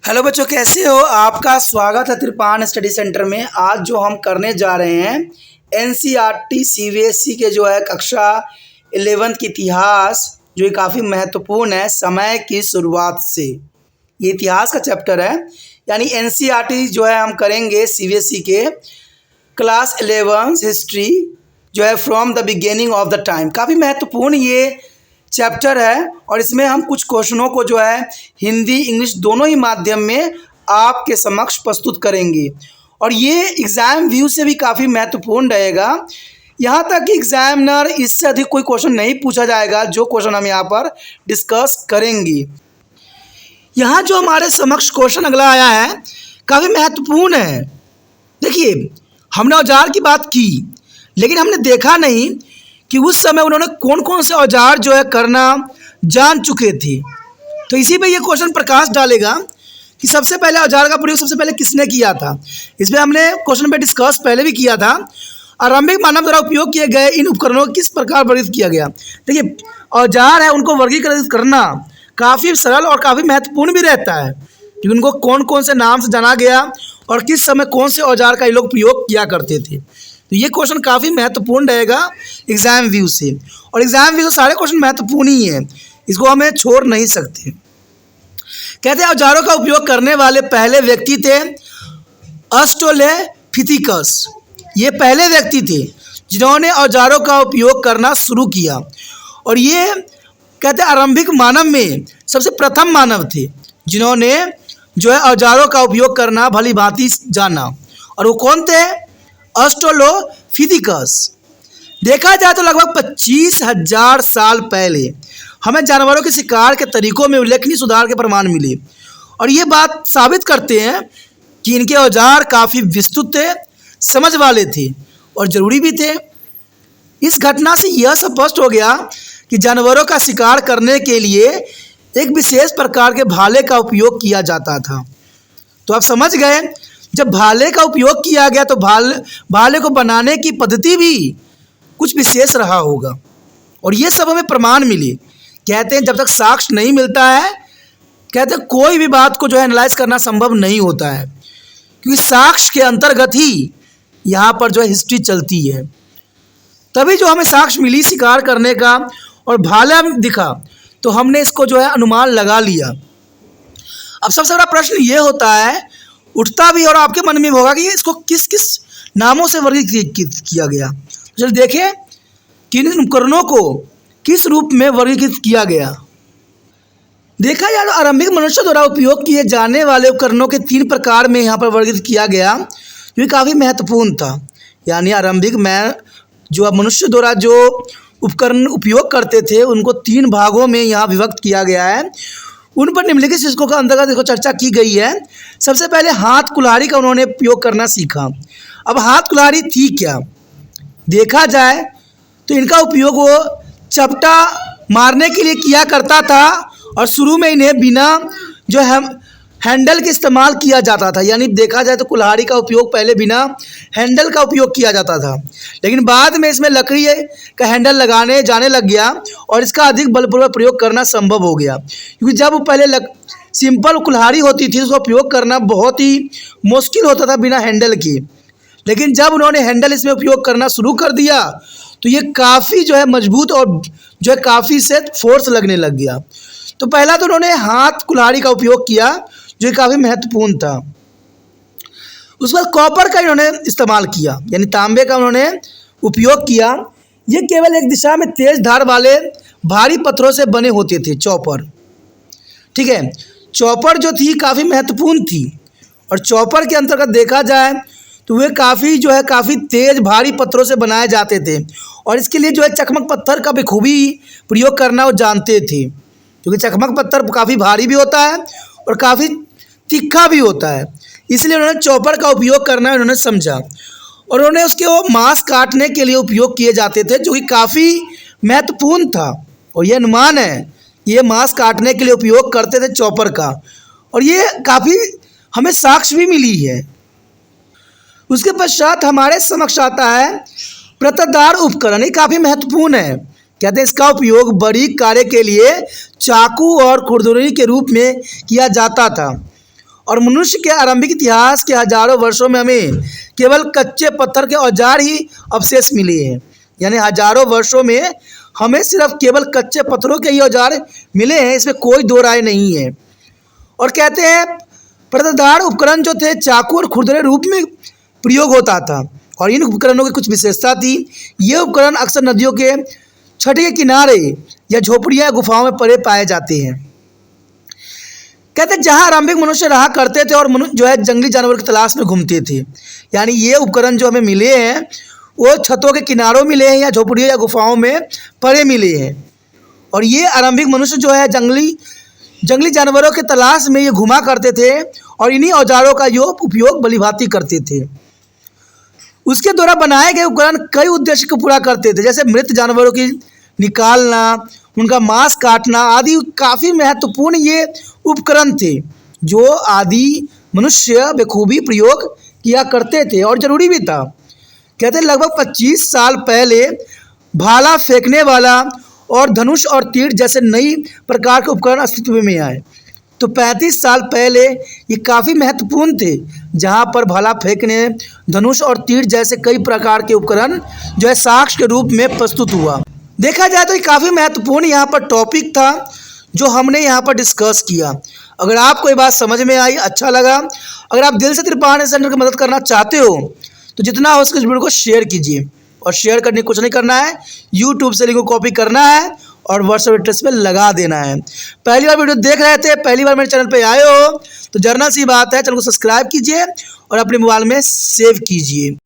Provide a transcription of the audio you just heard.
Hello बच्चों, कैसे हो? आपका स्वागत है त्रिपान स्टडी सेंटर में। आज जो हम करने जा रहे हैं एनसीईआरटी सीबीएसई के जो है कक्षा 11th की इतिहास, जो ये काफ़ी महत्वपूर्ण है समय की शुरुआत से। ये इतिहास का चैप्टर है, यानी एनसीईआरटी जो है हम करेंगे सीबीएसई के क्लास 11 हिस्ट्री जो है from the beginning of the time. काफ़ी महत्वपूर्ण ये चैप्टर है और इसमें हम कुछ क्वेश्चनों को जो है हिंदी इंग्लिश दोनों ही माध्यम में आपके समक्ष प्रस्तुत करेंगे। और ये एग्ज़ाम व्यू से भी काफ़ी महत्वपूर्ण रहेगा। यहाँ तक कि एग्जामिनर इससे अधिक कोई क्वेश्चन नहीं पूछा जाएगा, जो क्वेश्चन हम यहाँ पर डिस्कस करेंगे। यहाँ जो हमारे समक्ष क्वेश्चन अगला आया है काफ़ी महत्वपूर्ण है। देखिए, हमने औजार की बात की, लेकिन हमने देखा नहीं कि उस समय उन्होंने कौन कौन से औजार जो है करना जान चुके थे। तो इसी पे ये क्वेश्चन प्रकाश डालेगा कि सबसे पहले औजार का प्रयोग सबसे पहले किसने किया था। इसमें हमने क्वेश्चन पे डिस्कस पहले भी किया था। आरंभिक मानव द्वारा उपयोग किए गए इन उपकरणों को किस प्रकार वर्गीकृत किया गया। देखिए, औजार है उनको वर्गीकृत करना काफ़ी सरल और काफ़ी महत्वपूर्ण भी रहता है कि उनको कौन कौन से नाम से जाना गया और किस समय कौन से औजार का ये लोग प्रयोग किया करते थे। तो ये क्वेश्चन काफ़ी महत्वपूर्ण रहेगा एग्ज़ाम व्यू से, और एग्ज़ाम व्यू से सारे क्वेश्चन महत्वपूर्ण ही हैं, इसको हमें छोड़ नहीं सकते। कहते हैं औजारों का उपयोग करने वाले पहले व्यक्ति थे ऑस्ट्रेलोपिथेकस। ये पहले व्यक्ति थे जिन्होंने औजारों का उपयोग करना शुरू किया, और ये कहते हैं आरंभिक मानव में सबसे प्रथम मानव थे जिन्होंने जो है औजारों का उपयोग करना भली भांति जाना। और वो कौन थे? ऑस्ट्रेलोपिथेकस। देखा जाए तो लगभग 25,000 साल पहले हमें जानवरों के शिकार के तरीकों में उल्लेखनीय सुधार के प्रमाण मिले, और ये बात साबित करते हैं कि इनके औजार काफ़ी विस्तृत थे, समझ वाले थे और ज़रूरी भी थे। इस घटना से यह स्पष्ट हो गया कि जानवरों का शिकार करने के लिए एक विशेष प्रकार के भाले का उपयोग किया जाता था। तो आप समझ गए, जब भाले का उपयोग किया गया तो भाले को बनाने की पद्धति भी कुछ विशेष रहा होगा, और ये सब हमें प्रमाण मिले। कहते हैं जब तक साक्ष्य नहीं मिलता है, कहते हैं कोई भी बात को जो है एनालाइज करना संभव नहीं होता है, क्योंकि साक्ष्य के अंतर्गत ही यहाँ पर जो है हिस्ट्री चलती है। तभी जो हमें साक्ष्य मिली शिकार करने का और भाला दिखा, तो हमने इसको जो है अनुमान लगा लिया। अब सबसे बड़ा प्रश्न ये होता है, उठता भी और आपके मन में होगा कि इसको किस किस नामों से वर्गीकृत किया गया। चलिए देखें कि इन उपकरणों को किस रूप में वर्गीकृत किया गया। देखा जाए तो आरंभिक मनुष्य द्वारा उपयोग किए जाने वाले उपकरणों के 3 प्रकार में यहाँ पर वर्गीकृत किया गया, जो काफ़ी महत्वपूर्ण था। यानी आरंभिक में जो मनुष्य द्वारा जो उपकरण उपयोग करते थे उनको 3 भागों में यहाँ विभक्त किया गया है। उन पर निम्नलिखित शीर्षकों का अंतर्गत देखो चर्चा की गई है। सबसे पहले हाथ कुल्हाड़ी का उन्होंने उपयोग करना सीखा। अब हाथ कुल्हाड़ी थी क्या? देखा जाए तो इनका उपयोग वो चपटा मारने के लिए किया करता था, और शुरू में इन्हें बिना जो है हैंडल के इस्तेमाल किया जाता था। यानी देखा जाए तो कुल्हाड़ी का उपयोग पहले बिना हैंडल का उपयोग किया जाता था, लेकिन बाद में इसमें लकड़ी का हैंडल लगाने जाने लग गया और इसका अधिक बलपूर्वक प्रयोग करना संभव हो गया। क्योंकि जब पहले सिंपल कुल्हाड़ी होती थी उसका उपयोग करना बहुत ही मुश्किल होता था बिना हैंडल के, लेकिन जब उन्होंने हैंडल इसमें उपयोग करना शुरू कर दिया तो ये काफ़ी जो है मजबूत और जो है काफ़ी से फोर्स लगने लग गया। तो पहला तो उन्होंने हाथ कुल्हाड़ी का उपयोग किया, जो काफ़ी महत्वपूर्ण था। उस बाद कॉपर का इन्होंने इस्तेमाल किया, यानी तांबे का उन्होंने उपयोग किया। ये केवल एक दिशा में तेज धार वाले भारी पत्थरों से बने होते थे चॉपर। ठीक है, चॉपर जो थी काफ़ी महत्वपूर्ण थी, और चॉपर के अंतर्गत देखा जाए तो वे काफ़ी तेज भारी पत्थरों से बनाए जाते थे, और इसके लिए जो है चकमक पत्थर का बखूबी प्रयोग करना वो जानते थे, क्योंकि चकमक पत्थर काफ़ी भारी भी होता है और काफ़ी तीखा भी होता है। इसलिए उन्होंने चॉपर का उपयोग करना उन्होंने समझा, और उन्होंने उसके वो मांस काटने के लिए उपयोग किए जाते थे, जो कि काफ़ी महत्वपूर्ण था। और ये अनुमान है ये मांस काटने के लिए उपयोग करते थे चॉपर का, और ये काफ़ी हमें साक्ष्य भी मिली है। उसके पश्चात हमारे समक्ष आता है प्रतदार उपकरण। ये काफ़ी महत्वपूर्ण है। कहते हैं इसका उपयोग बड़ी कार्य के लिए चाकू और खुरदुरी के रूप में किया जाता था, और मनुष्य के आरंभिक इतिहास के हजारों वर्षों में हमें केवल कच्चे पत्थर के औजार ही अवशेष मिले हैं। यानी हजारों वर्षों में हमें सिर्फ केवल कच्चे पत्थरों के ही औजार मिले हैं, इसमें कोई दो राय नहीं है। और कहते हैं पर्वतधार उपकरण जो थे चाकू और खुरदरे रूप में प्रयोग होता था, और इन उपकरणों की कुछ विशेषता थी। ये उपकरण अक्सर नदियों के छठ के किनारे या झोपड़ियाँ गुफाओं में पड़े पाए जाते हैं। कहते हैं जहाँ आरंभिक मनुष्य रहा करते थे और जो है जंगली जानवर की तलाश में घूमते थे। यानी ये उपकरण जो हमें मिले हैं वो छतों के किनारों मिले हैं या झोपड़ियों या गुफाओं में पड़े मिले हैं। और ये आरंभिक मनुष्य जो है जंगली जानवरों के तलाश में ये घुमा करते थे और इन्हीं औजारों का जो उपयोग भलीभांति करते थे। उसके द्वारा बनाए गए उपकरण कई उद्देश्य को पूरा करते थे, जैसे मृत जानवरों की निकालना, उनका मांस काटना आदि। काफ़ी महत्वपूर्ण ये उपकरण थे जो आदि मनुष्य बखूबी प्रयोग किया करते थे और ज़रूरी भी था। कहते हैं लगभग 25 साल पहले भाला फेंकने वाला और धनुष और तीर जैसे नई प्रकार के उपकरण अस्तित्व में आए। तो 35 साल पहले ये काफ़ी महत्वपूर्ण थे, जहाँ पर भाला फेंकने, धनुष और तीर जैसे कई प्रकार के उपकरण जो है साक्ष्य के रूप में प्रस्तुत हुआ। देखा जाए तो ये काफ़ी महत्वपूर्ण यहाँ पर टॉपिक था जो हमने यहाँ पर डिस्कस किया। अगर आपको ये बात समझ में आई, अच्छा लगा, अगर आप दिल से त्रिपाठी सेंटर की मदद करना चाहते हो तो जितना हो सके इस वीडियो को शेयर कीजिए। और शेयर करने कुछ नहीं करना है, यूट्यूब से लिंक को कॉपी करना है और व्हाट्सएप एड्रेस पे लगा देना है। पहली बार वीडियो देख रहे थे, पहली बार मेरे चैनल पे आए हो तो जर्नल सी बात है, चैनल को सब्सक्राइब कीजिए और अपने मोबाइल में सेव कीजिए।